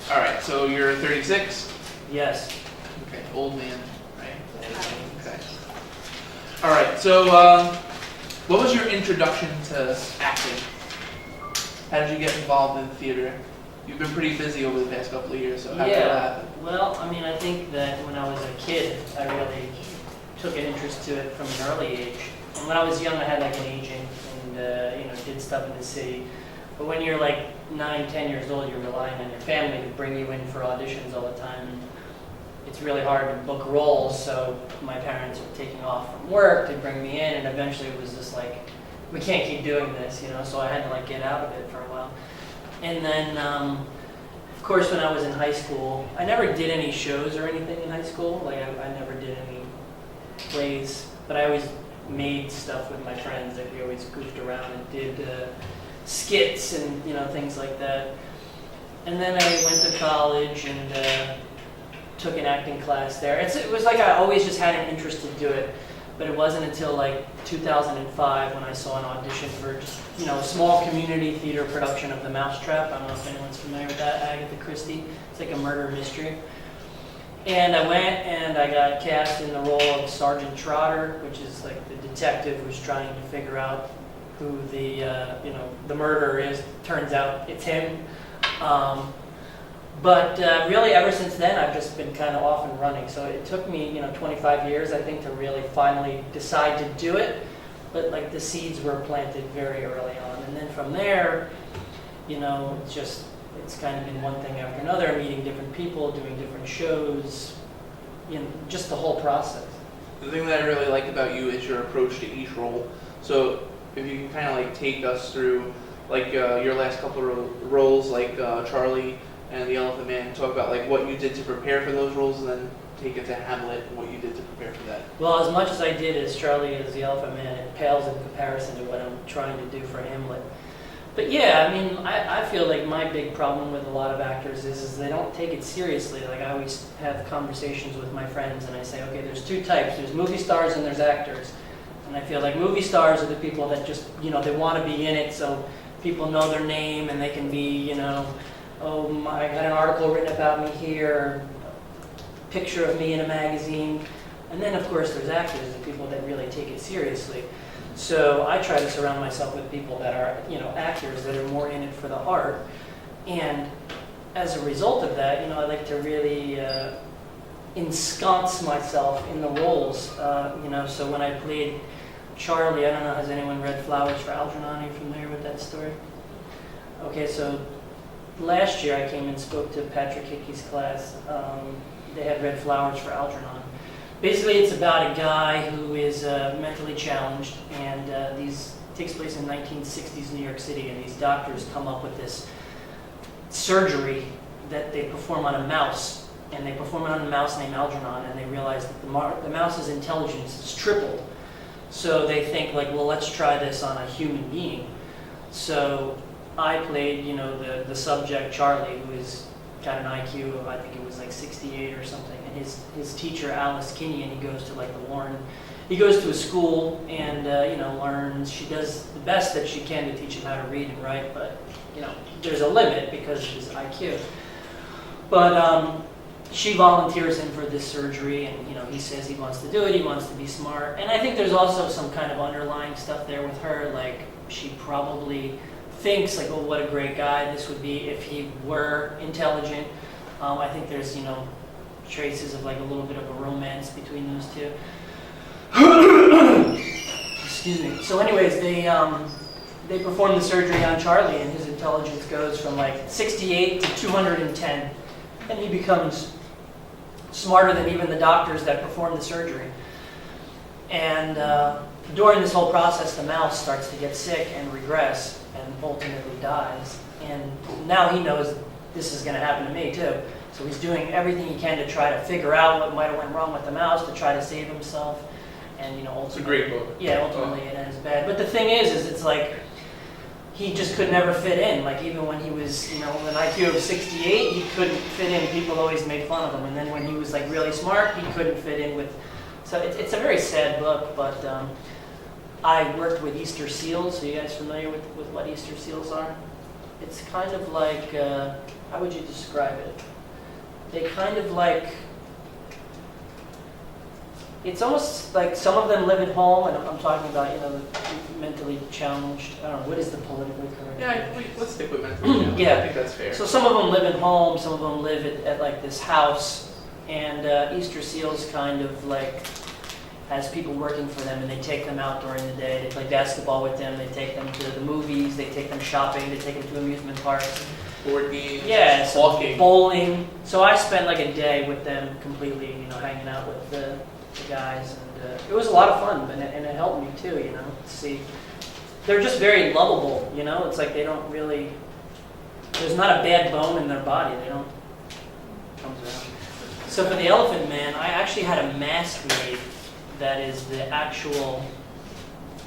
All right, so you're 36? Yes. Okay, old man, right? Okay. All right, so what was your introduction to acting? How did you get involved in theater? You've been pretty busy over the past couple of years, so how did that happen? Well, I mean, I think that when I was a kid, I really took an interest to it from an early age. And when I was young, I had like an agent and, did stuff in the city. But when you're like 9, 10 years old, you're relying on your family to bring you in for auditions all the time. And it's really hard to book roles, so my parents were taking off from work to bring me in, and eventually it was just like, we can't keep doing this, so I had to like get out of it for a while. And then, of course, when I was in high school, I never did any shows or anything in high school. Like, I never did any plays, but I always made stuff with my friends. Like, we always goofed around and did skits and, things like that. And then I went to college and took an acting class there. It was like I always just had an interest to do it, but it wasn't until like 2005 when I saw an audition for just, a small community theater production of The Mousetrap. I don't know if anyone's familiar with that, Agatha Christie. It's like a murder mystery. And I went and I got cast in the role of Sergeant Trotter, which is like the detective who's trying to figure out who the murderer is. Turns out it's him. But really, ever since then, I've just been kind of off and running. So it took me, 25 years, I think, to really finally decide to do it. But like the seeds were planted very early on, and then from there, it's kind of been one thing after another, meeting different people, doing different shows, just the whole process. The thing that I really like about you is your approach to each role. So if you can kind of like take us through like your last couple of roles, like Charlie and the Elephant Man, talk about like what you did to prepare for those roles, and then take it to Hamlet and what you did to prepare for that. Well, as much as I did as Charlie as the Elephant Man, it pales in comparison to what I'm trying to do for Hamlet. But yeah, I mean, I feel like my big problem with a lot of actors is they don't take it seriously. Like, I always have conversations with my friends and I say, okay, there's two types. There's movie stars and there's actors. And I feel like movie stars are the people that just, they want to be in it, so people know their name and they can be, I got an article written about me here, a picture of me in a magazine. And then, of course, there's actors, the people that really take it seriously. So I try to surround myself with people that are, actors that are more in it for the art. And as a result of that, I like to really ensconce myself in the roles. So when I played Charlie, I don't know, has anyone read Flowers for Algernon? Are you familiar with that story? Okay, so last year I came and spoke to Patrick Hickey's class. They had read Flowers for Algernon. Basically, it's about a guy who is mentally challenged, and these takes place in 1960s New York City, and these doctors come up with this surgery that they perform on a mouse, and they perform it on a mouse named Algernon, and they realize that the mouse's intelligence is tripled. So they think, like, well, let's try this on a human being. So I played, the subject, Charlie, who is got an IQ of, I think it was like 68 or something, and his teacher, Alice Kinney, and he goes to like the Warren, he goes to a school and learns. She does the best that she can to teach him how to read and write, but there's a limit because of his IQ. But she volunteers him for this surgery, and he says he wants to do it, he wants to be smart. And I think there's also some kind of underlying stuff there with her, like she probably thinks like, oh, what a great guy this would be if he were intelligent. I think there's, traces of like a little bit of a romance between those two. Excuse me. So anyways, they perform the surgery on Charlie, and his intelligence goes from like 68 to 210, and he becomes smarter than even the doctors that performed the surgery. And during this whole process, the mouse starts to get sick and regress, and ultimately dies. And now he knows this is going to happen to me too. So he's doing everything he can to try to figure out what might have went wrong with the mouse to try to save himself. And ultimately, it's a great book. Yeah, ultimately it ends bad. But the thing is it's like he just could never fit in. Like even when he was, with an IQ of 68, he couldn't fit in. People always made fun of him. And then when he was like really smart, he couldn't fit in with. So it's a very sad book, but. I worked with Easter seals. Are you guys familiar with what Easter seals are? it's kind of like, how would you describe it? They kind of like, it's almost like some of them live at home, and I'm talking about, the mentally challenged. I don't know, what is the politically correct? Yeah, let's stick with mentally challenged. Yeah. I think that's fair. So some of them live at home, some of them live at like this house, and Easter Seals kind of like has people working for them, and they take them out during the day. They play basketball with them, they take them to the movies, they take them shopping, they take them to amusement parks. Board games, Yeah, walking. bowling. So I spent like a day with them completely, hanging out with the guys, and it was a lot of fun, and it helped me too, to see. They're just very lovable, It's like they don't really, there's not a bad bone in their body. They don't, comes around. So for the Elephant Man, I actually had a mask made that is the actual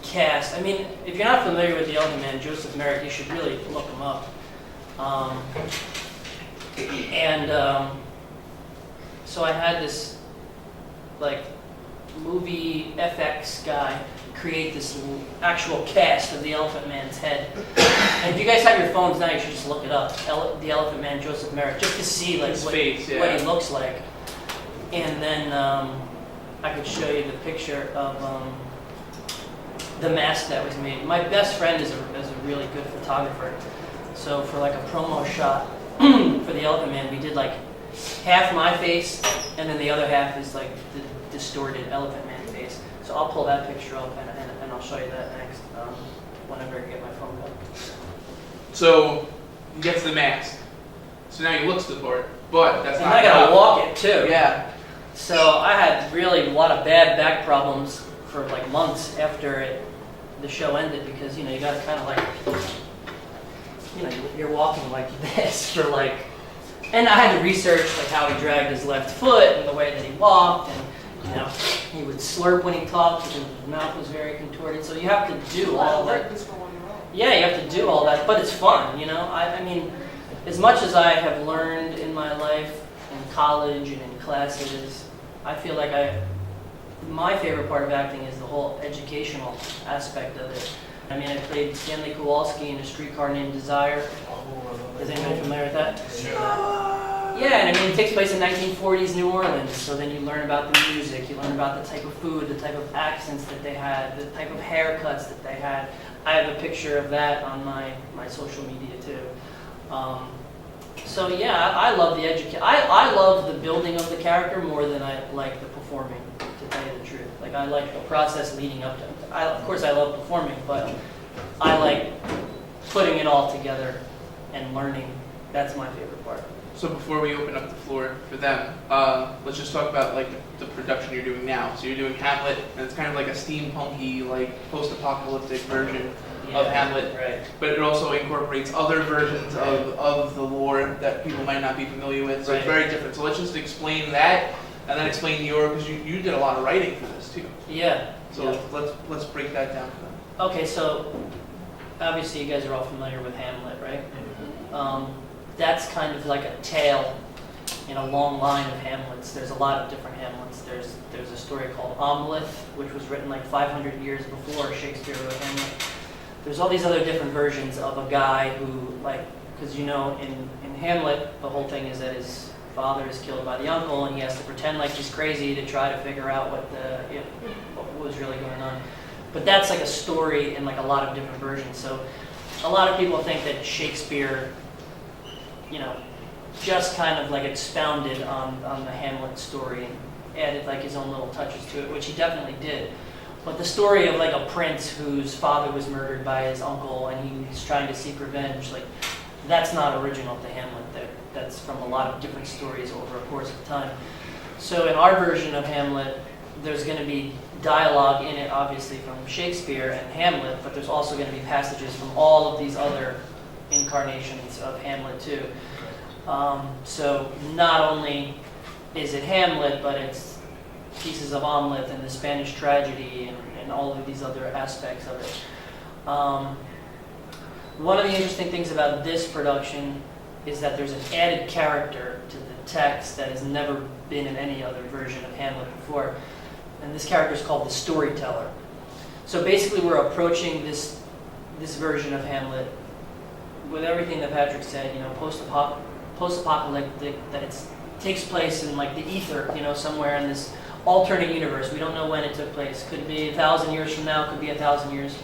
cast. I mean, if you're not familiar with the Elephant Man, Joseph Merrick, you should really look him up. So I had this, like, movie FX guy create this actual cast of the Elephant Man's head. And if you guys have your phones now, you should just look it up. The Elephant Man, Joseph Merrick, just to see like His what, face, yeah. what he looks like. And then I could show you the picture of the mask that was made. My best friend is a really good photographer. So for like a promo shot for the Elephant Man, we did like half my face, and then the other half is like the distorted Elephant Man face. So I'll pull that picture up, and I'll show you that next, whenever I get my phone up. So he gets the mask. So now he looks the part, but that's And not I gotta enough. walk it too. Yeah. So I had really a lot of bad back problems for like months after the show ended, because you gotta kind of like, you're walking like this for like, and I had to research like how he dragged his left foot and the way that he walked, and he would slurp when he talked because his mouth was very contorted. So you have to do all that. Yeah, you have to do all that, but it's fun, I mean, as much as I have learned in my life, in college and in classes, I feel like my favorite part of acting is the whole educational aspect of it. I mean, I played Stanley Kowalski in A Streetcar Named Desire. Is anybody familiar with that? Yeah, and I mean, it takes place in 1940s New Orleans, so then you learn about the music, you learn about the type of food, the type of accents that they had, the type of haircuts that they had. I have a picture of that on my social media too. So yeah, I love the I love the building of the character more than I like the performing, to tell you the truth. Like, I like the process leading up to it. Of course I love performing, but I like putting it all together and learning. That's my favorite part. So before we open up the floor for them, let's just talk about like the production you're doing now. So you're doing Hamlet, and it's kind of like a steampunky, like post-apocalyptic version of Hamlet. Right. But it also incorporates other versions of the lore that people might not be familiar with. So it's very different. So let's just explain that, and then explain because you did a lot of writing for this too. Yeah. So let's break that down for them. Okay, so obviously you guys are all familiar with Hamlet, right? That's kind of like a tale in a long line of Hamlets. There's a lot of different Hamlets. There's a story called Hamlet, which was written like 500 years before Shakespeare wrote Hamlet. There's all these other different versions of a guy who, like, because in Hamlet, the whole thing is that his father is killed by the uncle, and he has to pretend like he's crazy to try to figure out what was really going on. But that's like a story in like a lot of different versions. So a lot of people think that Shakespeare, just kind of like expounded on the Hamlet story and added like his own little touches to it, which he definitely did. But the story of like a prince whose father was murdered by his uncle and he's trying to seek revenge, like, that's not original to Hamlet. That's from a lot of different stories over a course of time. So in our version of Hamlet, there's going to be dialogue in it, obviously from Shakespeare and Hamlet, but there's also going to be passages from all of these other incarnations of Hamlet too. So not only is it Hamlet, but it's pieces of Hamlet and the Spanish tragedy and all of these other aspects of it. One of the interesting things about this production is that there's an added character to the text that has never been in any other version of Hamlet before. And this character is called the Storyteller. So basically we're approaching this version of Hamlet with everything that Patrick said, post-apocalyptic, that it takes place in like the ether, somewhere in this alternate universe. We don't know when it took place. Could be 1,000 years from now, could be 1,000 years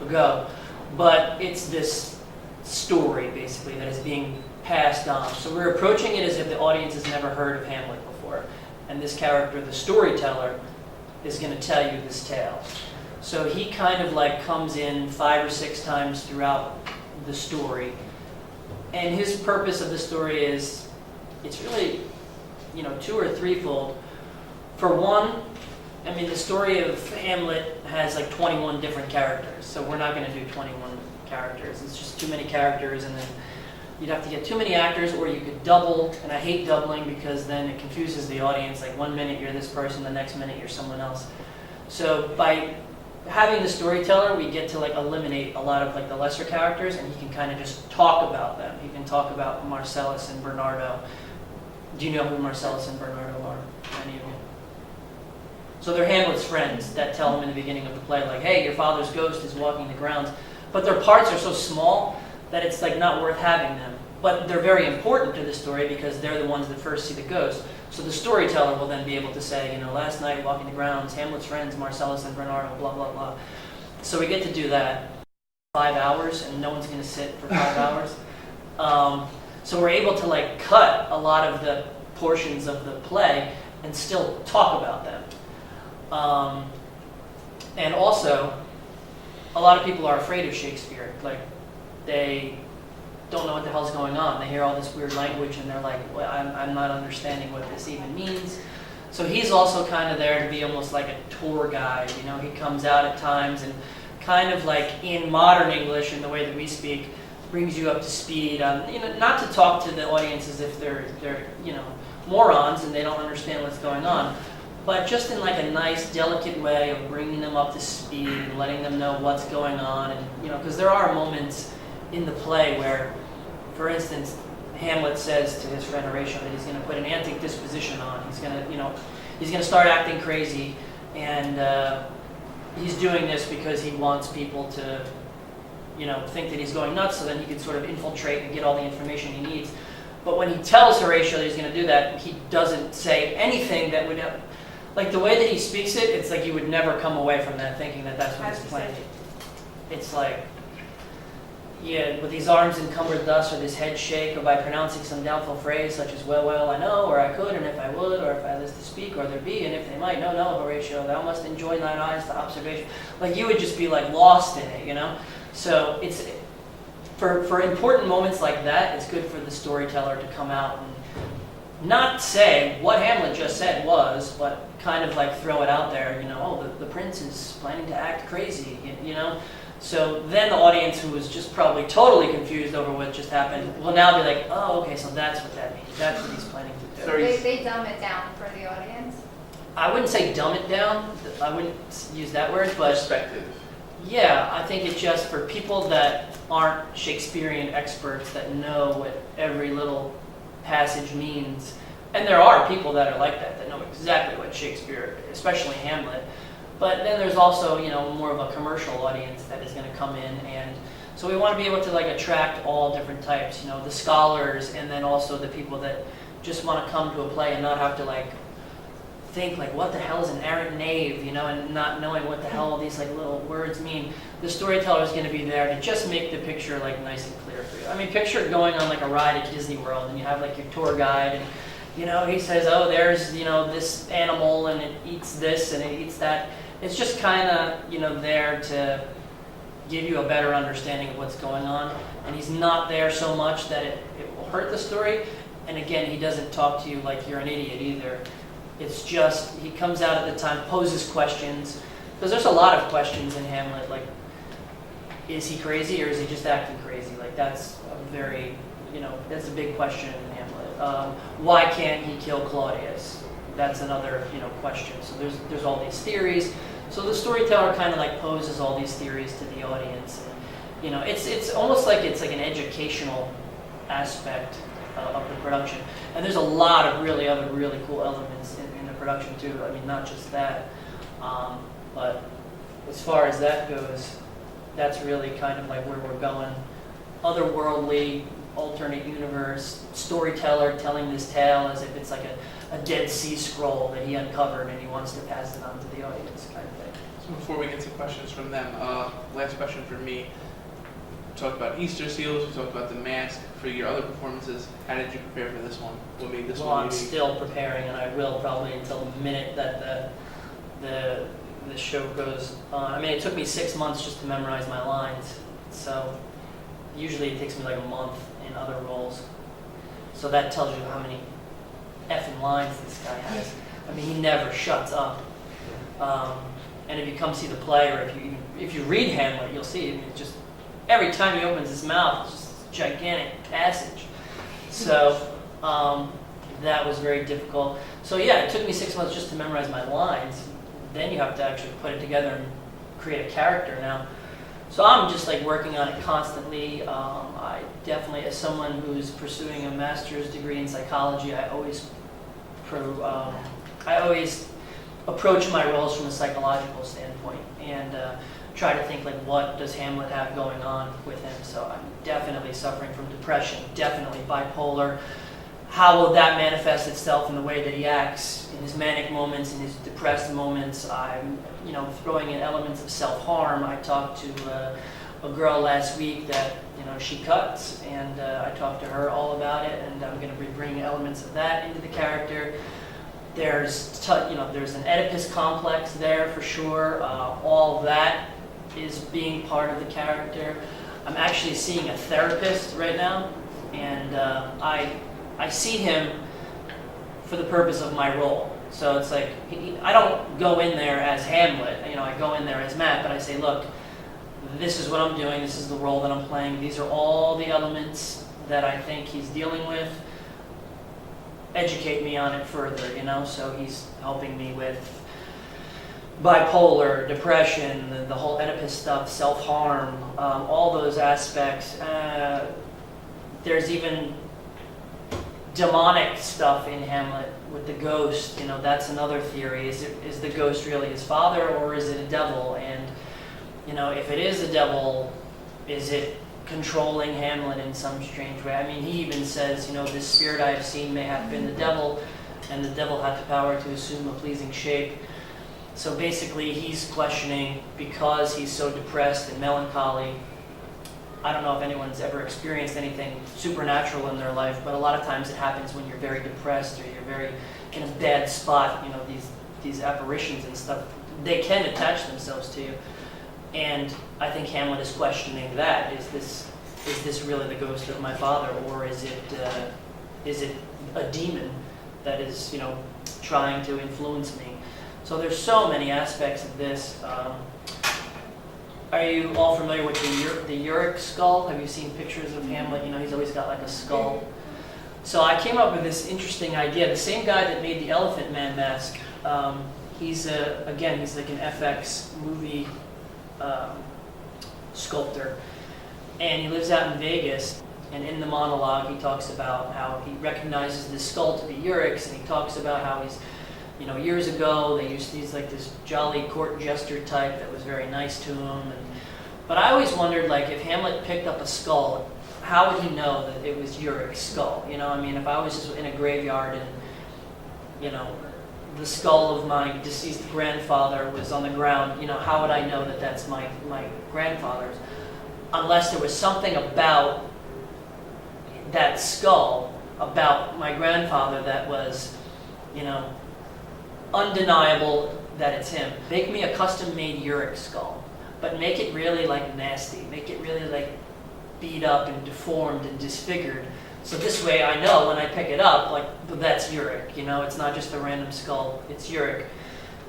ago. But it's this story, basically, that is being passed on. So we're approaching it as if the audience has never heard of Hamlet before. And this character, the storyteller, is going to tell you this tale. So he kind of like comes in 5 or 6 times throughout the story. And his purpose of the story is, it's really, 2 or threefold. For one, I mean, the story of Hamlet has like 21 different characters. So we're not going to do 21 characters. It's just too many characters, and then you'd have to get too many actors, or you could double, and I hate doubling because then it confuses the audience. Like 1 minute you're this person, the next minute you're someone else. So by having the storyteller, we get to like eliminate a lot of like the lesser characters, and he can kind of just talk about them. He can talk about Marcellus and Bernardo. Do you know who Marcellus and Bernardo are? Any of you? So they're Hamlet's friends that tell him in the beginning of the play, like, hey, your father's ghost is walking the grounds. But their parts are so small that it's like not worth having them. But they're very important to the story because they're the ones that first see the ghost. So the storyteller will then be able to say, last night walking the grounds, Hamlet's friends, Marcellus and Bernardo, blah, blah, blah. So we get to do that 5 hours, and no one's going to sit for 5 hours. So we're able to like cut a lot of the portions of the play and still talk about them. And also, a lot of people are afraid of Shakespeare. Like, they don't know what the hell's going on. They hear all this weird language, and they're like, well, I'm not understanding what this even means. So he's also kind of there to be almost like a tour guide. He comes out at times and kind of like in modern English, in the way that we speak, brings you up to speed on, not to talk to the audience as if they're morons and they don't understand what's going on, but just in like a nice, delicate way of bringing them up to speed and letting them know what's going on. And because there are moments in the play where, for instance, Hamlet says to his friend Horatio that he's going to put an antic disposition on. He's going to start acting crazy, and he's doing this because he wants people to think that he's going nuts, so then he can sort of infiltrate and get all the information he needs. But when he tells Horatio that he's going to do that, he doesn't say anything that would have, like the way that he speaks it, it's like you would never come away from that thinking that that's what he's planning. It's like, with these arms encumbered thus, or this head shake, or by pronouncing some doubtful phrase such as, well, I know, or I could, and if I would, or if I list to speak, or there be, and if they might, no, Horatio, thou must enjoin thine eyes to observation. Like, you would just be like lost in it, So it's, for important moments like that, it's good for the storyteller to come out and not say what Hamlet just said was, but kind of like throw it out there, the prince is planning to act crazy, So then the audience, who was just probably totally confused over what just happened, will now be like, oh, okay, so that's what that means. That's what he's planning to do. They dumb it down for the audience? I wouldn't say dumb it down. I wouldn't use that word, but... Perspective. Yeah, I think it's just for people that aren't Shakespearean experts that know what every little passage means. And there are people that are like that know exactly what Shakespeare, especially Hamlet. But then there's also, more of a commercial audience that is going to come in, and so we want to be able to like attract all different types, the scholars, and then also the people that just want to come to a play and not have to like think like, what the hell is an arrant knave, and not knowing what the hell all these like little words mean. The storyteller is going to be there to just make the picture like nice and clear for you. I mean, picture going on like a ride at Disney World, and you have like your tour guide, and he says, oh, there's this animal, and it eats this and it eats that. It's just kind of, there to give you a better understanding of what's going on. And he's not there so much that it will hurt the story. And again, he doesn't talk to you like you're an idiot either. It's just, he comes out at the time, poses questions. Because there's a lot of questions in Hamlet, like, is he crazy or is he just acting crazy? Like, that's a very, that's a big question in Hamlet. Why can't he kill Claudius? That's another, question. So there's all these theories. So the storyteller kind of like poses all these theories to the audience. And, it's almost like it's like an educational aspect of the production. And there's a lot of other really cool elements in the production too. I mean, not just that. But as far as that goes, that's really kind of like where we're going. otherworldly, alternate universe storyteller telling this tale as if it's like a Dead Sea Scroll that he uncovered and he wants to pass it on to the audience, kind of thing. So before we get to questions from them, last question for me. We talked about Easter seals, we talked about the mask. For your other performances, how did you prepare for this one? What made this Well, one I'm unique? still preparing, and I will probably until the minute that the show goes on. I mean, it took me 6 months just to memorize my lines, so usually it takes me like a month in other roles. So that tells you how many effing lines this guy has. I mean, he never shuts up. And if you come see the play, or if you read Hamlet, you'll see it. It's just every time he opens his mouth, it's just a gigantic passage. So that was very difficult. So yeah, it took me 6 months just to memorize my lines. Then you have to actually put it together and create a character now. So I'm just like working on it constantly. I definitely, as someone who's pursuing a master's degree in psychology, I always approach my roles from a psychological standpoint and try to think like, what does Hamlet have going on with him? So I'm definitely suffering from depression, definitely bipolar. How will that manifest itself in the way that he acts in his manic moments, in his depressed moments? I'm, throwing in elements of self-harm. I talked to a girl last week that, she cuts, and I talked to her all about it, and I'm going to be bringing elements of that into the character. There's an Oedipus complex there for sure. All of that is being part of the character. I'm actually seeing a therapist right now, and I see him for the purpose of my role. So it's like, I don't go in there as Hamlet, I go in there as Matt, but I say, look, this is what I'm doing, this is the role that I'm playing, these are all the elements that I think he's dealing with. Educate me on it further, so he's helping me with bipolar, depression, the whole Oedipus stuff, self-harm, all those aspects. There's even demonic stuff in Hamlet with the ghost. That's another theory. Is the ghost really his father, or is it a devil? And if it is a devil, is it controlling Hamlet in some strange way? I mean, he even says, this spirit I have seen may have been the devil, and the devil had the power to assume a pleasing shape. So basically, he's questioning, because he's so depressed and melancholy. I don't know if anyone's ever experienced anything supernatural in their life, but a lot of times it happens when you're very depressed or you're very in a bad spot. These apparitions and stuff, they can attach themselves to you. And I think Hamlet is questioning that. Is this really the ghost of my father, or is it a demon that is trying to influence me? So there's so many aspects of this. Are you all familiar with the Uric skull? Have you seen pictures of Hamlet? He's always got like a skull. So I came up with this interesting idea. The same guy that made the Elephant Man mask, he's like an FX movie sculptor, and he lives out in Vegas. And in the monologue, he talks about how he recognizes this skull to be Uric's, and he talks about how he's, years ago he's like this jolly court jester type that was very nice to him. But I always wondered, like, if Hamlet picked up a skull, how would he know that it was Uric's skull? If I was just in a graveyard and, the skull of my deceased grandfather was on the ground, how would I know that that's my grandfather's? Unless there was something about that skull, about my grandfather, that was, undeniable that it's him. Make me a custom-made Uric skull, but make it really like nasty. Make it really like beat up and deformed and disfigured. So this way I know when I pick it up, like, that's Uric. It's not just a random skull, it's Uric.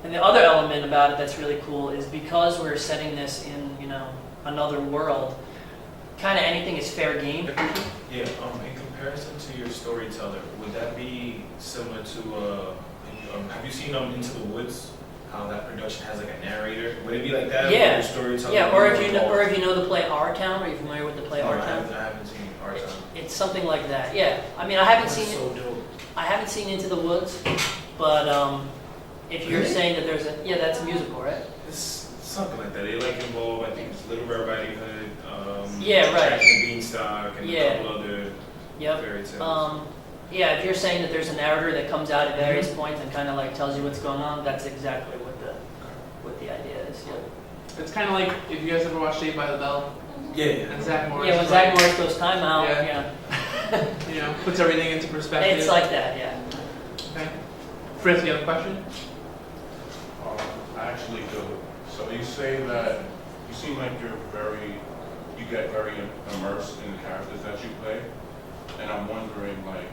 And the other element about it that's really cool is, because we're setting this in, another world, kind of anything is fair game. Yeah, in comparison to your Storyteller, would that be similar to, have you seen Into the Woods? How that production has like a narrator? Would it be like that? Yeah. Your Storyteller? Yeah, or if you know the play Our Town. Are you familiar with the play Our Town? I haven't seen Our Town. It's something like that. Yeah. I mean, I haven't seen so dope. I haven't seen Into the Woods, but if you're Really? saying that that's a musical, right? It's Something like that. They like involve, I think, it's Little Red Riding Hood, Yeah, right. Jack and Beanstalk, and Yeah. a couple other Yep. fairy tales. Yeah, if you're saying that there's a narrator that comes out at various points and kind of like tells you what's going on, that's exactly what the idea is. Yeah. It's kind of like if you guys ever watched Saved by the Bell. Yeah, And Zach Morris. Yeah, when Zach Morris goes time out, Yeah. You know, puts everything into perspective. it's like that, yeah. Okay. Fritz, you have a question? I actually do. So you say that you seem like you get very immersed in the characters that you play, and I'm wondering, like,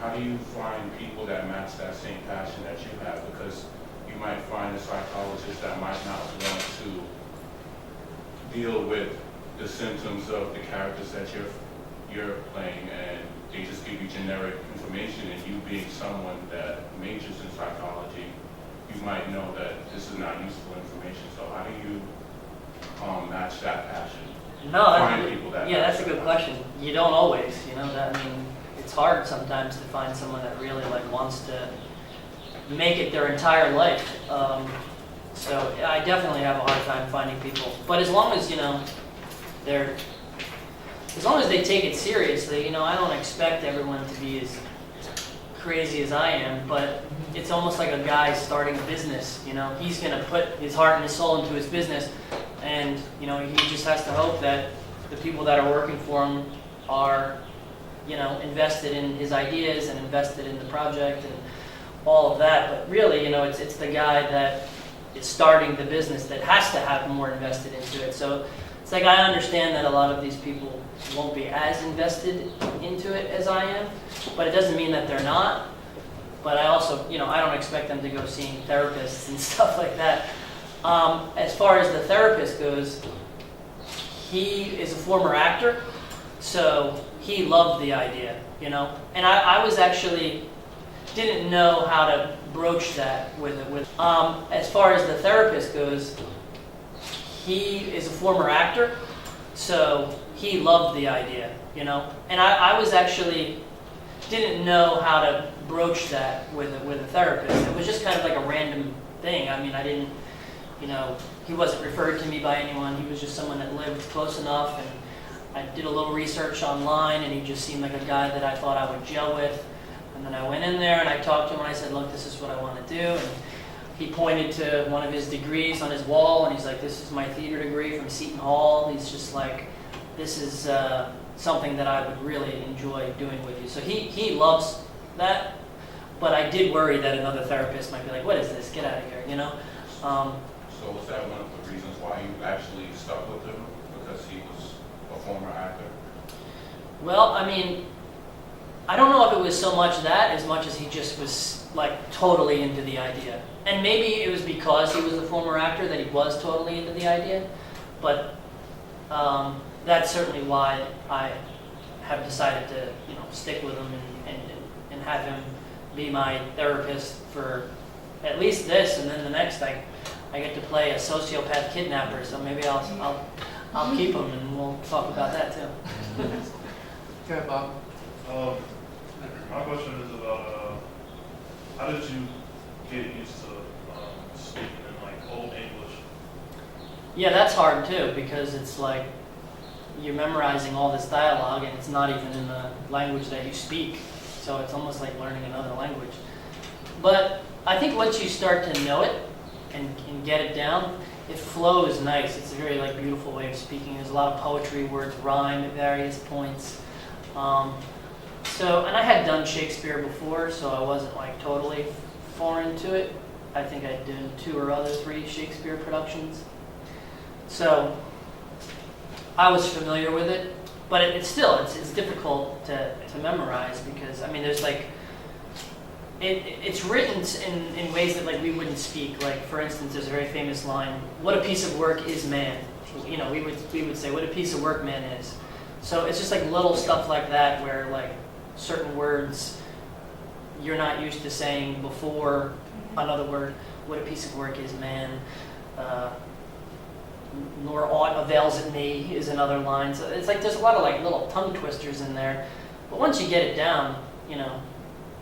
how do you find people that match that same passion that you have? Because you might find a psychologist that might not want to deal with the symptoms of the characters that you're playing, and they just give you generic information, and you being someone that majors in psychology, you might know that this is not useful information. So how do you match that passion? No, Find people that that's a match good that question. You don't always, you know, that, I mean, it's hard sometimes to find someone that really like wants to make it their entire life. So I definitely have a hard time finding people. But as long as, you know, as long as they take it seriously, you know, I don't expect everyone to be as crazy as I am, but it's almost like a guy starting a business, you know. He's going to put his heart and his soul into his business, and, you know, he just has to hope that the people that are working for him are, you know, invested in his ideas and invested in the project and all of that. But really, you know, it's the guy that is starting the business that has to have more invested into it. So it's like I understand that a lot of these people won't be as invested into it as I am, but it doesn't mean that they're not. But I also, you know, I don't expect them to go seeing therapists and stuff like that. As far as the therapist goes, he is a former actor, so he loved the idea, you know. And I was actually didn't know how to broach that with it. As far as the therapist goes, he is a former actor, so he loved the idea, you know. And I was actually didn't know how to broach that with a therapist. It was just kind of like a random thing. I mean, I didn't, you know, he wasn't referred to me by anyone. He was just someone that lived close enough, and I did a little research online, and he just seemed like a guy that I thought I would gel with. And then I went in there and I talked to him and I said, look, this is what I want to do. And he pointed to one of his degrees on his wall, and he's like, this is my theater degree from Seton Hall. He's just like, this is something that I would really enjoy doing with you. So he loves that, but I did worry that another therapist might be like, what is this? Get out of here, you know? So was that one of the reasons why you actually stuck with him? Because he was a former actor? Well, I mean, I don't know if it was so much that as much as he just was like totally into the idea. And maybe it was because he was a former actor that he was totally into the idea, but that's certainly why I have decided to, you know, stick with him and have him be my therapist for at least this, and then the next I get to play a sociopath kidnapper, so maybe I'll keep him and we'll talk about that too. Okay, Bob. My question is about how did you get used to speaking in like Old English? Yeah, that's hard too, because it's like you're memorizing all this dialogue and it's not even in the language that you speak, so it's almost like learning another language. But I think once you start to know it and get it down, it flows nice. It's a very like beautiful way of speaking. There's a lot of poetry, words rhyme at various points. And I had done Shakespeare before, so I wasn't like totally foreign to it. I think I'd done 2 or 3 Shakespeare productions. So I was familiar with it, but it's difficult to memorize because, I mean, there's like, it's written in ways that like we wouldn't speak. Like, for instance, there's a very famous line, what a piece of work is man? You know, we would say, what a piece of work man is. So it's just like little stuff like that where like certain words you're not used to saying before another word. What a piece of work is man. Nor aught avails it me is another line. So it's like there's a lot of like little tongue twisters in there. But once you get it down, you know,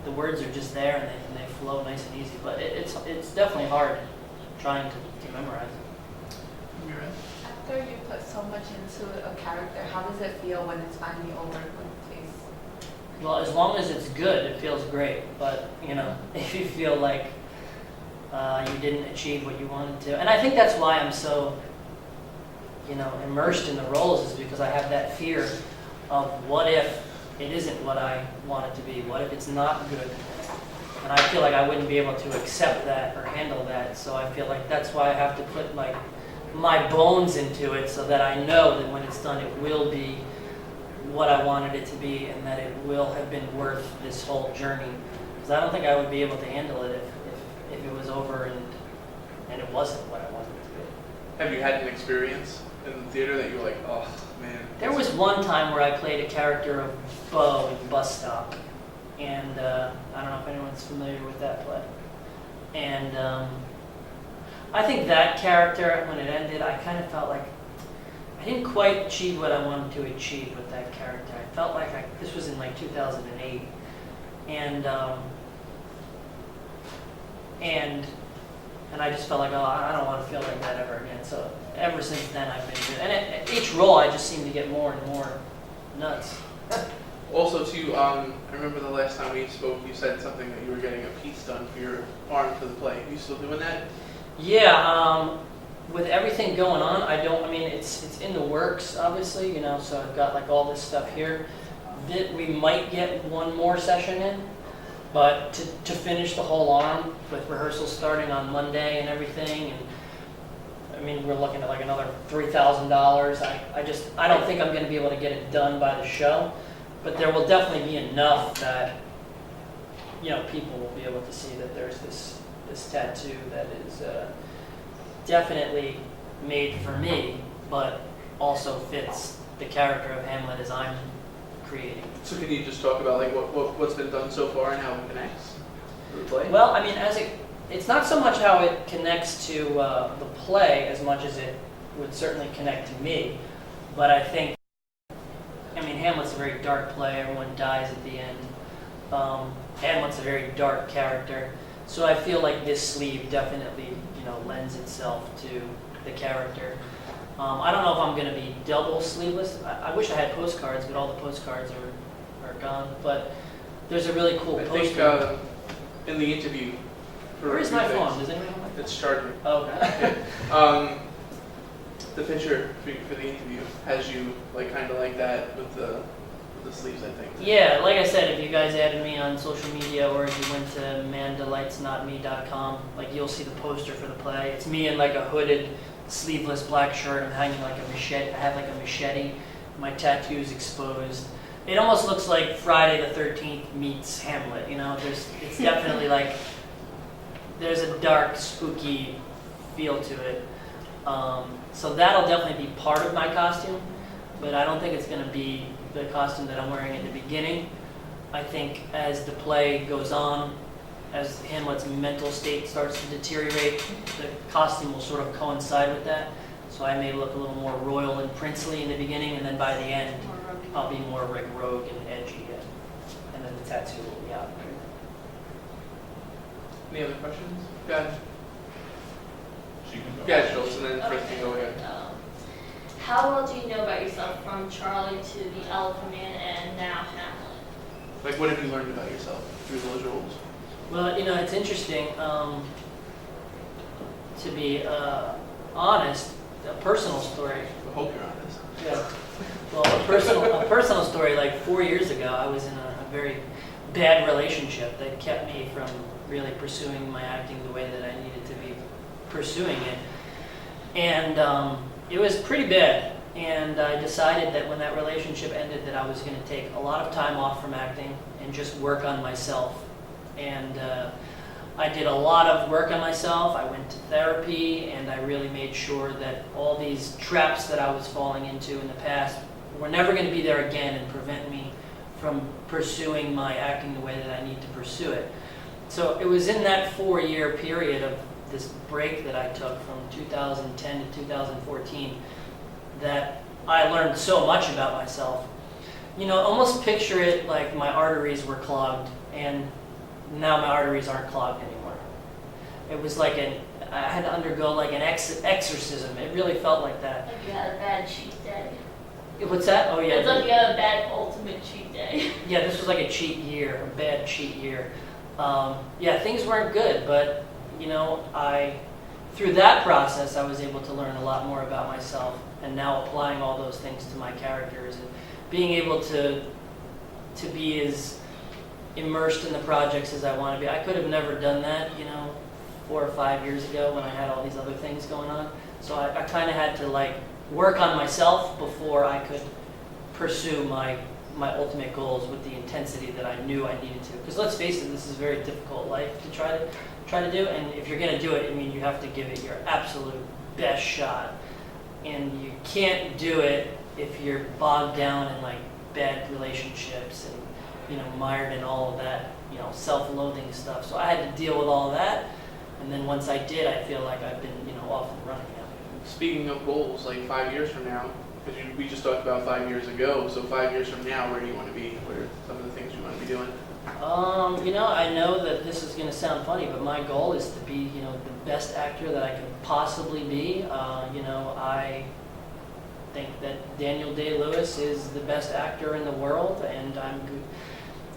the words are just there and they flow nice and easy. But it's definitely hard trying to memorize it. from your end? After you put so much into a character, how does it feel when it's finally over, when it plays? Well, as long as it's good, it feels great. But, you know, if you feel like you didn't achieve what you wanted to. And I think that's why I'm so, you know, immersed in the roles, is because I have that fear of what if it isn't what I want it to be? What if it's not good? And I feel like I wouldn't be able to accept that or handle that. So I feel like that's why I have to put like my bones into it, so that I know that when it's done, it will be what I wanted it to be, and that it will have been worth this whole journey. Because I don't think I would be able to handle it if it was over and it wasn't what I wanted it to be. Have you had an experience in the theater that you were like, oh man? There was one time where I played a character of Bo in Bus Stop, and I don't know if anyone's familiar with that play. And I think that character, when it ended, I kind of felt like I didn't quite achieve what I wanted to achieve with that character. I felt like this was in like 2008, and I just felt like, oh, I don't want to feel like that ever again. So ever since then, I've been good. And at each role, I just seem to get more and more nuts. Also, too, I remember the last time we spoke, you said something that you were getting a piece done for your arm for the play. Are you still doing that? Yeah, with everything going on, I mean, it's in the works, obviously, you know, so I've got like all this stuff here. We might get one more session in, but to finish the whole arm with rehearsals starting on Monday and everything, and I mean, we're looking at like another $3,000. I don't think I'm going to be able to get it done by the show, but there will definitely be enough that, you know, people will be able to see that there's this tattoo that is definitely made for me, but also fits the character of Hamlet as I'm creating. So can you just talk about like what's been done so far and how it connects to the play? Well, I mean, it's not so much how it connects to the play as much as it would certainly connect to me, but I think, I mean, Hamlet's a very dark play. Everyone dies at the end. Hamlet's a very dark character. So I feel like this sleeve definitely, you know, lends itself to the character. I don't know if I'm going to be double sleeveless. I wish I had postcards, but all the postcards are gone. But there's a really cool I poster. think in the interview. Where is my phone? Does anyone have my phone? It's charging. Oh, okay. The picture for the interview has you like kind of like that with the sleeves, I think. Yeah, like I said, if you guys added me on social media or if you went to mandelightsnotme.com, like you'll see the poster for the play. It's me in like a hooded, sleeveless black shirt. I'm hanging like a machete. I have like a machete. My tattoo's exposed. It almost looks like Friday the 13th meets Hamlet. You know, it's definitely like there's a dark, spooky feel to it. So that'll definitely be part of my costume, but I don't think it's going to be the costume that I'm wearing at the beginning. I think as the play goes on, as Hamlet's mental state starts to deteriorate, the costume will sort of coincide with that. So I may look a little more royal and princely in the beginning, and then by the end, I'll be more like rogue and edgy, and then the tattoo will be out. Any other questions? Go ahead. She can go. Yeah, Schultz, and then Chris can go ahead. How well do you know about yourself from Charlie to the Elephant Man and now Hamlet? Like, what have you learned about yourself through those roles? Well, you know, it's interesting. To be honest, a personal story. I hope you're honest. Yeah. Well, a personal story. Like 4 years ago, I was in a very bad relationship that kept me from really pursuing my acting the way that I needed to be pursuing it, and it was pretty bad. And I decided that when that relationship ended, that I was going to take a lot of time off from acting and just work on myself. And I did a lot of work on myself. I went to therapy, and I really made sure that all these traps that I was falling into in the past were never going to be there again and prevent me from pursuing my acting the way that I need to pursue it. So it was in that 4-year period of this break that I took from 2010 to 2014 that I learned so much about myself. You know, almost picture it like my arteries were clogged, and now my arteries aren't clogged anymore. It was like I had to undergo like an exorcism. It really felt like that. Like you had a bad cheat day. What's that? Oh yeah. It's like you had a bad ultimate cheat day. Yeah, this was like a cheat year, a bad cheat year. Yeah, things weren't good, but you know, through that process, I was able to learn a lot more about myself, and now applying all those things to my characters and being able to be as immersed in the projects as I want to be. I could have never done that, you know, 4 or 5 years ago when I had all these other things going on. So I kind of had to like work on myself before I could pursue my ultimate goals with the intensity that I knew I needed to. Because let's face it, this is a very difficult life to try to do, and if you're going to do it, I mean, you have to give it your absolute best shot. And you can't do it if you're bogged down in like bad relationships and, you know, mired in all of that, you know, self-loathing stuff. So I had to deal with all of that, and then once I did, I feel like I've been, you know, off and running now. Speaking of goals, like 5 years from now, because we just talked about 5 years ago, so 5 years from now, where do you want to be? What are some of the things you want to be doing? You know, I know that this is going to sound funny, but my goal is to be, you know, the best actor that I could possibly be. You know, I think that Daniel Day-Lewis is the best actor in the world, and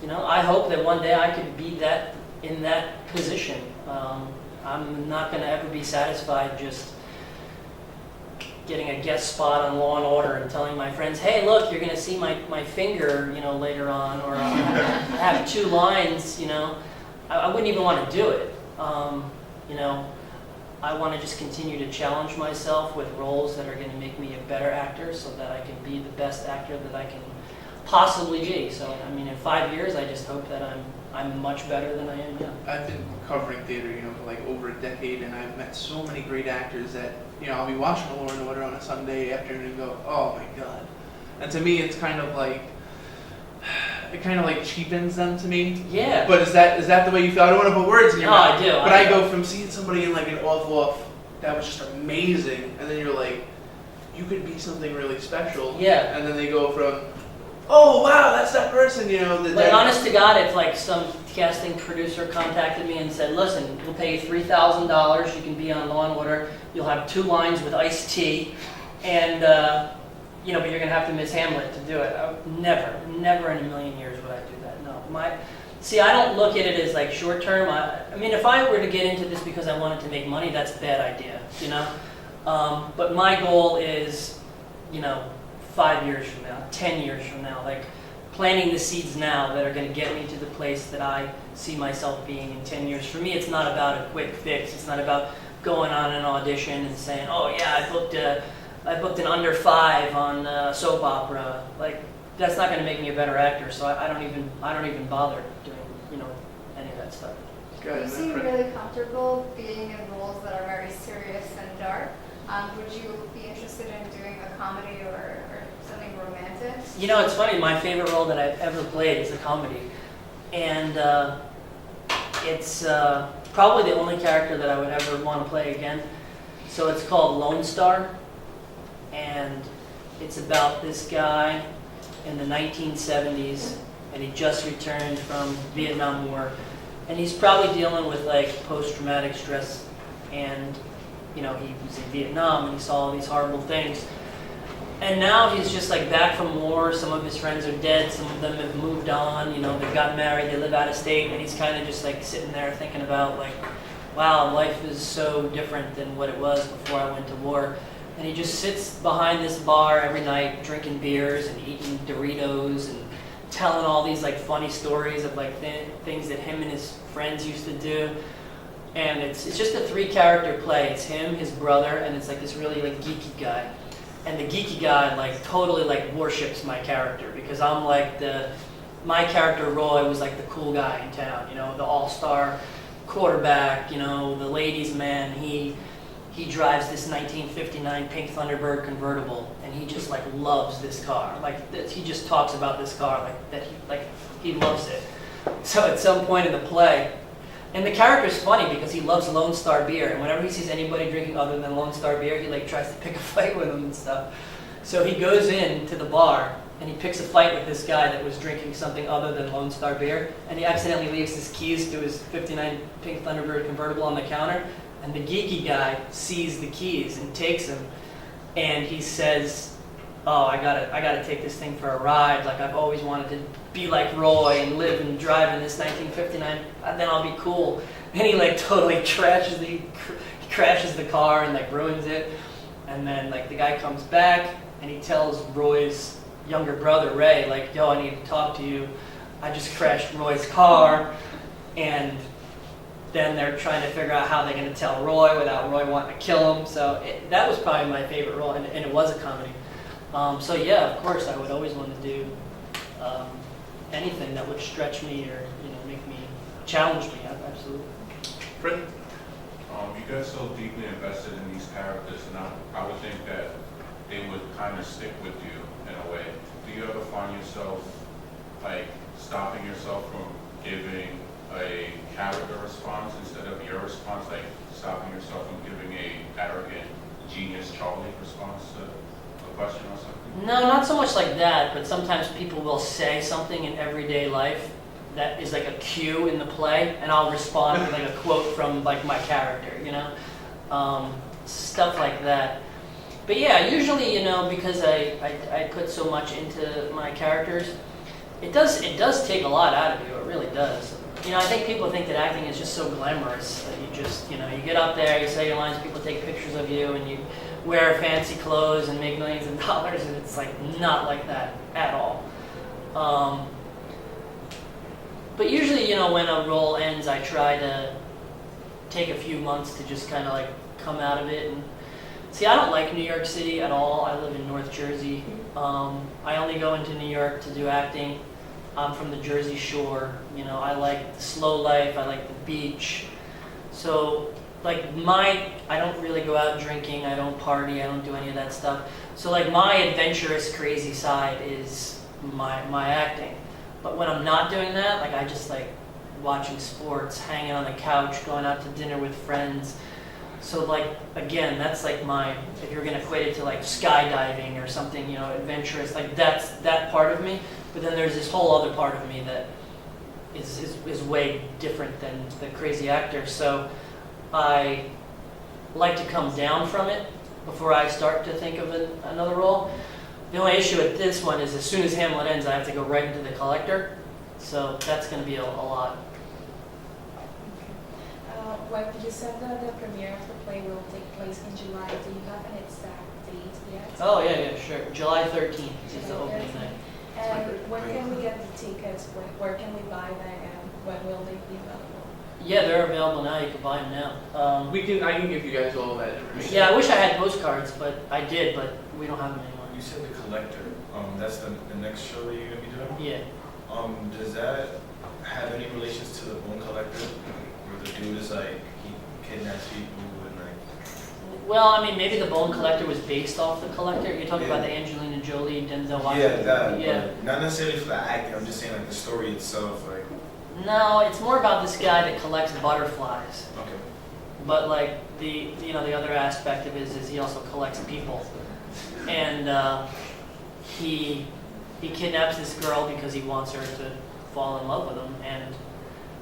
you know, I hope that one day I could be that in that position. I'm not going to ever be satisfied just getting a guest spot on Law and Order and telling my friends, hey, look, you're going to see my finger, you know, later on, or I have 2 lines, you know. I wouldn't even want to do it. You know, I want to just continue to challenge myself with roles that are going to make me a better actor so that I can be the best actor that I can possibly be. So, I mean, in 5 years, I just hope that I'm much better than I am now. I've been covering theater, you know, for like over a decade, and I've met so many great actors that, you know, I'll be watching Law and Order on a Sunday afternoon and go, oh my God. And to me, it's kind of like, it kind of like cheapens them to me. Yeah. But is that the way you feel? I don't want to put words in your mouth. I do. But I go from seeing somebody in like an off that was just amazing, and then you're like, you could be something really special. Yeah. And then they go from, oh wow, that's that person, you know. Like, honest to God, if like some casting producer contacted me and said, listen, we'll pay you $3,000, you can be on Law and Order, you'll have 2 lines with iced tea, and you know, but you're gonna have to miss Hamlet to do it. Never in a million years would I do that. No, see, I don't look at it as like short term. I mean, if I were to get into this because I wanted to make money, that's a bad idea, you know. But my goal is, you know, 5 years from now, 10 years from now, like planting the seeds now that are going to get me to the place that I see myself being in 10 years. For me, it's not about a quick fix. It's not about going on an audition and saying, oh yeah, I booked an under 5 on a soap opera. Like, that's not going to make me a better actor. So I don't even bother doing, you know, any of that stuff. You seem really comfortable being in roles that are very serious and dark. Would you be interested in doing a comedy or something romantic? You know, it's funny. My favorite role that I've ever played is a comedy, and it's probably the only character that I would ever want to play again. So it's called Lone Star, and it's about this guy in the 1970s, and he just returned from Vietnam War, and he's probably dealing with like post-traumatic stress, and you know, he was in Vietnam and he saw all these horrible things. And now he's just like back from war. Some of his friends are dead. Some of them have moved on. You know, they've gotten married. They live out of state. And he's kind of just like sitting there thinking about like, wow, life is so different than what it was before I went to war. And he just sits behind this bar every night drinking beers and eating Doritos and telling all these like funny stories of like things that him and his friends used to do. And it's just a 3-character play. It's him, his brother, and it's like this really like geeky guy. And the geeky guy like totally like worships my character because I'm like my character Roy was like the cool guy in town, you know, the all-star quarterback, you know, the ladies' man. He drives this 1959 pink Thunderbird convertible, and he just like loves this car. Like he just talks about this car he loves it. So at some point in the play. And the character's funny because he loves Lone Star beer, and whenever he sees anybody drinking other than Lone Star beer, he like tries to pick a fight with them and stuff. So he goes in to the bar and he picks a fight with this guy that was drinking something other than Lone Star beer, and he accidentally leaves his keys to his 59 pink Thunderbird convertible on the counter, And the geeky guy sees the keys and takes them, and he says, "Oh, I gotta take this thing for a ride. Like I've always wanted to be like Roy and live and drive in this 1959. Then I'll be cool." And he like totally crashes the car and like ruins it. And then like the guy comes back and he tells Roy's younger brother Ray, like, "Yo, I need to talk to you. I just crashed Roy's car." And then they're trying to figure out how they're going to tell Roy without Roy wanting to kill him. So that was probably my favorite role, and it was a comedy. So yeah, of course, I would always want to do anything that would stretch me or make me challenge me. Absolutely. Fred? You get so deeply invested in these characters, and I would think that they would kind of stick with you in a way. Do you ever find yourself like stopping yourself from giving a character response instead of your response, like stopping yourself from giving a arrogant genius Charlie response to a question or something? No, not so much like that, but sometimes people will say something in everyday life that is like a cue in the play, and I'll respond with like a quote from like my character, stuff like that. But yeah, usually, because I put so much into my characters, it does take a lot out of you. It really does. I think people think that acting is just so glamorous that you just, you get up there, you say your lines, people take pictures of you, and you wear fancy clothes and make millions of dollars, and it's like not like that at all. But usually, when a role ends, I try to take a few months to just kind of like come out of it. And see, I don't like New York City at all. I live in North Jersey. I only go into New York to do acting. I'm from the Jersey Shore. I like the slow life. I like the beach. So, like I don't really go out drinking. I don't party. I don't do any of that stuff. So, like my adventurous, crazy side is my acting. But when I'm not doing that, like I just like watching sports, hanging on the couch, going out to dinner with friends. So like, again, that's like if you're gonna equate it to like skydiving or something, adventurous, like that's that part of me. But then there's this whole other part of me that is way different than the crazy actor. So I like to come down from it before I start to think of another role. The only issue with this one is as soon as Hamlet ends, I have to go right into the collector. So that's going to be a lot. Well, you said that the premiere of the play will take place in July. Do you have an exact date yet? Oh, yeah, sure. July 13th is the opening night. And when can we get the tickets? Where can we buy them? And when will they be available? Yeah, they're available now. You can buy them now. I can give you guys all that information. Yeah, I wish I had postcards, but I did, but we don't have them anymore. You said the collector. That's the next show that you're gonna be doing. Yeah. Does that have any relations to the Bone Collector, where the dude is like he kidnaps people and like? Well, I mean, maybe the Bone Collector was based off the Collector. You're talking about the Angelina Jolie, Denzel Washington. Yeah, that. Yeah. Not necessarily for the acting. I'm just saying like the story itself, like. No, it's more about this guy that collects butterflies. Okay. But like the other aspect of it is he also collects people. And he kidnaps this girl because he wants her to fall in love with him, and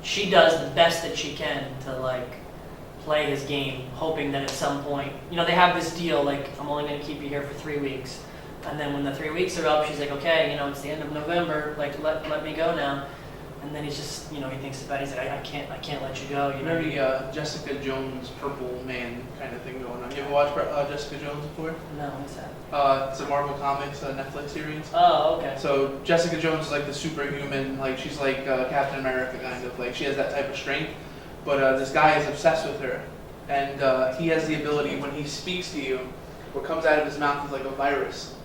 she does the best that she can to like play his game, hoping that at some point, they have this deal like, I'm only going to keep you here for 3 weeks, and then when the 3 weeks are up, she's like, okay, it's the end of November, like let me go now. And then he's just, he thinks about it. He's like, I can't let you go. Remember the Jessica Jones Purple Man kind of thing going on? You ever watched Jessica Jones before? No, what's that? It's a Marvel Comics Netflix series. Oh, okay. So Jessica Jones is like the superhuman, like she's like Captain America kind of, like she has that type of strength. But this guy is obsessed with her, and he has the ability when he speaks to you, what comes out of his mouth is like a virus.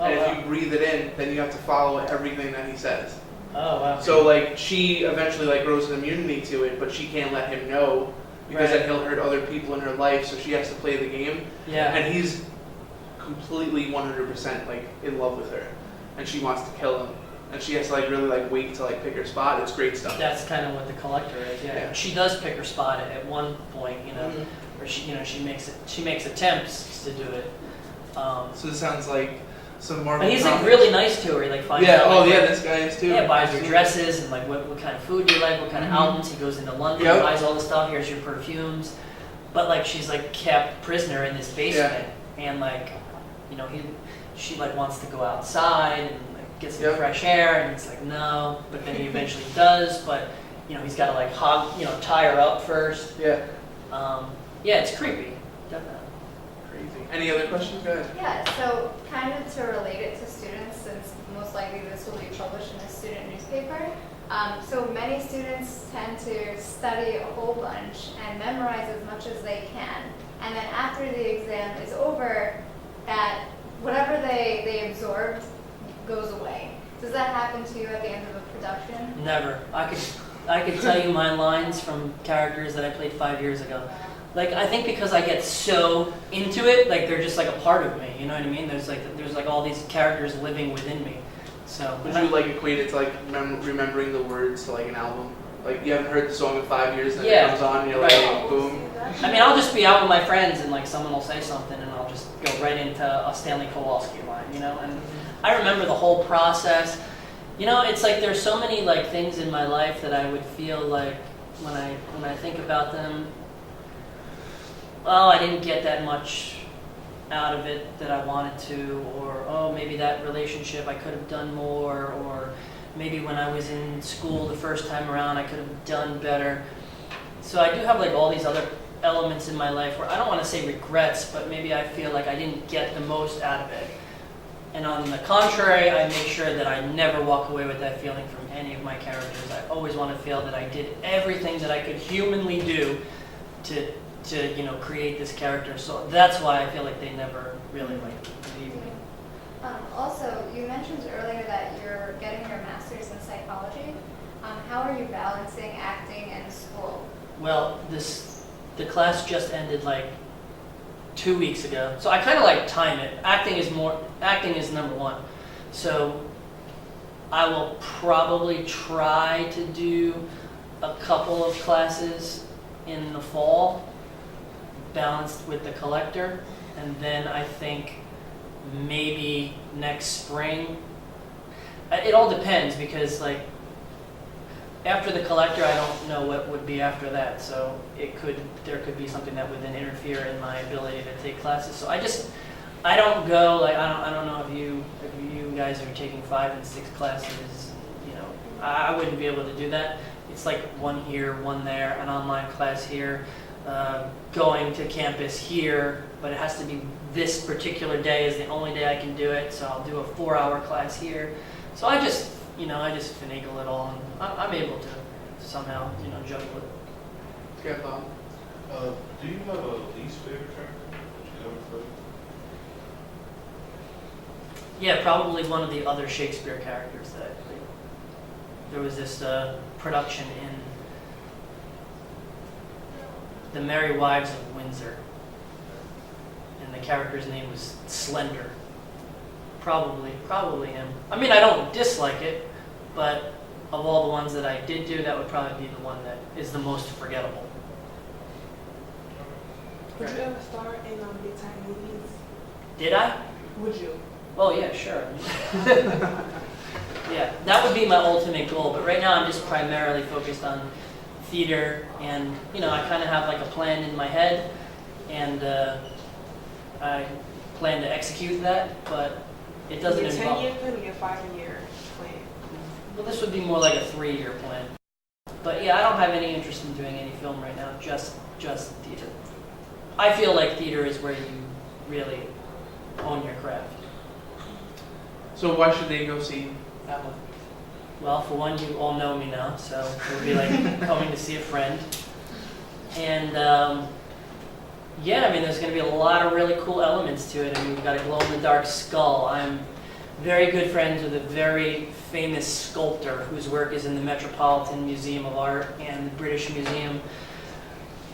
Oh, and wow. if you breathe it in, then you have to follow everything that he says. Oh, wow. So like she eventually like grows an immunity to it, but she can't let him know because Right. then he'll hurt other people in her life. So she has to play the game. Yeah. And he's completely 100% like in love with her, and she wants to kill him, and she has to like really like wait to like pick her spot. It's great stuff. That's kind of what the Collector is. Yeah. Yeah. She does pick her spot at one point, Mhm. or she makes attempts to do it. So this sounds like some Marvel. But he's like comics. really nice to her. He like finds Yeah. out. Oh like, yeah, this guy is too. Yeah, buys her dresses and like what kind of food you like, what kind of Mhm. albums. He goes into London, Yep. buys all the stuff. Here's your perfumes. but like she's like kept prisoner in this basement, and like, you know, she like wants to go outside and like, get some fresh air, and it's like no, but then he eventually does, but you know, he's got to like tie her up first. Yeah. Yeah, it's creepy, definitely. Crazy. Any other questions? Go ahead. Yeah, so kind of to relate it to students, since most likely this will be published in a student newspaper. So many students tend to study a whole bunch and memorize as much as they can. And then after the exam is over, that whatever they absorbed goes away. Does that happen to you at the end of a production? Never. I could tell you my lines from characters that I played 5 years ago. Like, I think because I get so into it, like they're just like a part of me. You know what I mean? There's like all these characters living within me. So would you like equate it to like remembering the words to like an album? Like you haven't heard the song in 5 years, and it comes on, and you're like, boom. I mean, I'll just be out with my friends, and like someone will say something, and I'll just go right into a Stanley Kowalski line, you know. And I remember the whole process. You know, it's like there's so many like things in my life that I would feel like when I think about them, oh, I didn't get that much out of it that I wanted to, or oh, maybe that relationship I could have done more, or maybe when I was in school the first time around I could have done better. So I do have like all these other elements in my life where I don't want to say regrets, but maybe I feel like I didn't get the most out of it. And on the contrary, I make sure that I never walk away with that feeling from any of my characters. I always want to feel that I did everything that I could humanly do to you know, create this character. So that's why I feel like they never really like leave me. Also, you mentioned earlier that you're getting your master's in psychology. How are you balancing acting and school? Well, the class just ended like 2 weeks ago, so I kind of like time it. Acting is number one. So I will probably try to do a couple of classes in the fall, balanced with the collector, and then I think maybe next spring. It all depends, because like after the collector, I don't know what would be after that. So there could be something that would then interfere in my ability to take classes. So I don't go like I don't know if you guys are taking 5 and 6 classes. You know, I wouldn't be able to do that. It's like one here, one there, an online class here, going to campus here, but it has to be this particular day is the only day I can do it. So I'll do a 4-hour class here. So I just finagle it all, and I'm able to somehow, you know, juggle it. Yeah, Bob. Do you have a least favorite character that you ever played? Yeah, probably one of the other Shakespeare characters that I played. There was this production in The Merry Wives of Windsor, and the character's name was Slender. Probably him. I mean, I don't dislike it, but of all the ones that I did do, that would probably be the one that is the most forgettable. Would you ever star in big time movies? Did I? Would you? Oh yeah, sure. Yeah, that would be my ultimate goal, but right now I'm just primarily focused on theater, and you know, I kind of have like a plan in my head, and I plan to execute that, but it doesn't involve... Your 10-year plan or your 5-year plan? Well, this would be more like a 3-year plan. But yeah, I don't have any interest in doing any film right now, just theater. I feel like theater is where you really own your craft. So why should they go see Hamlet? Well, for one, you all know me now, so it would be like coming to see a friend. And yeah, I mean, there's going to be a lot of really cool elements to it. I mean, we've got a glow-in-the-dark skull. I'm very good friends with a very famous sculptor whose work is in the Metropolitan Museum of Art and the British Museum.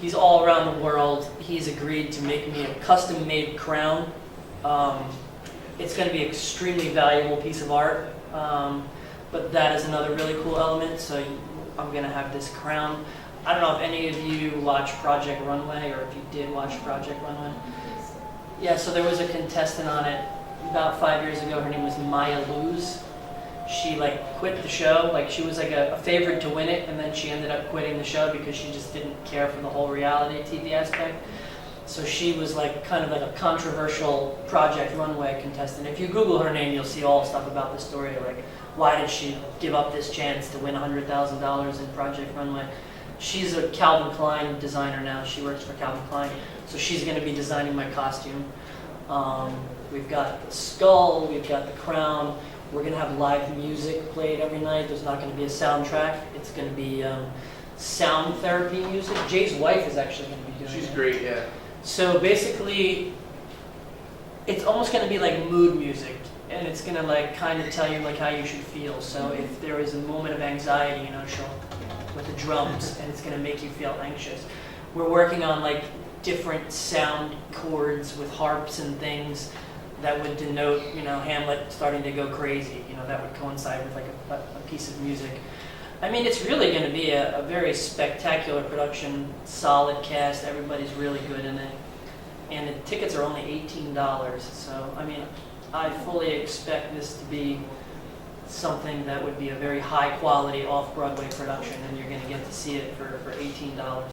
He's all around the world. He's agreed to make me a custom-made crown. It's going to be an extremely valuable piece of art, but that is another really cool element. So I'm going to have this crown. I don't know if any of you watch Project Runway, or if you did watch Project Runway. Yeah, so there was a contestant on it about 5 years ago. Her name was Maya Luz. she like quit the show. Like she was like a favorite to win it, and then she ended up quitting the show because she just didn't care for the whole reality TV aspect. So she was like kind of like a controversial Project Runway contestant. If you Google her name, you'll see all stuff about the story. Like, why did she give up this chance to win $100,000 in Project Runway? She's a Calvin Klein designer now. She works for Calvin Klein. So she's going to be designing my costume. We've got the skull, we've got the crown. We're going to have live music played every night. There's not going to be a soundtrack. It's going to be sound therapy music. Jay's wife is actually going to be doing it. She's great, yeah. So basically, it's almost going to be like mood music, and it's going to like kind of tell you like how you should feel. So if there is a moment of anxiety, you know, she'll with the drums, and it's going to make you feel anxious. We're working on like different sound chords with harps and things that would denote, you know, Hamlet starting to go crazy. You know, that would coincide with like a piece of music. I mean, it's really going to be a very spectacular production, solid cast. Everybody's really good in it. And the tickets are only $18. So, I mean, I fully expect this to be something that would be a very high quality off-Broadway production, and you're going to get to see it for $18.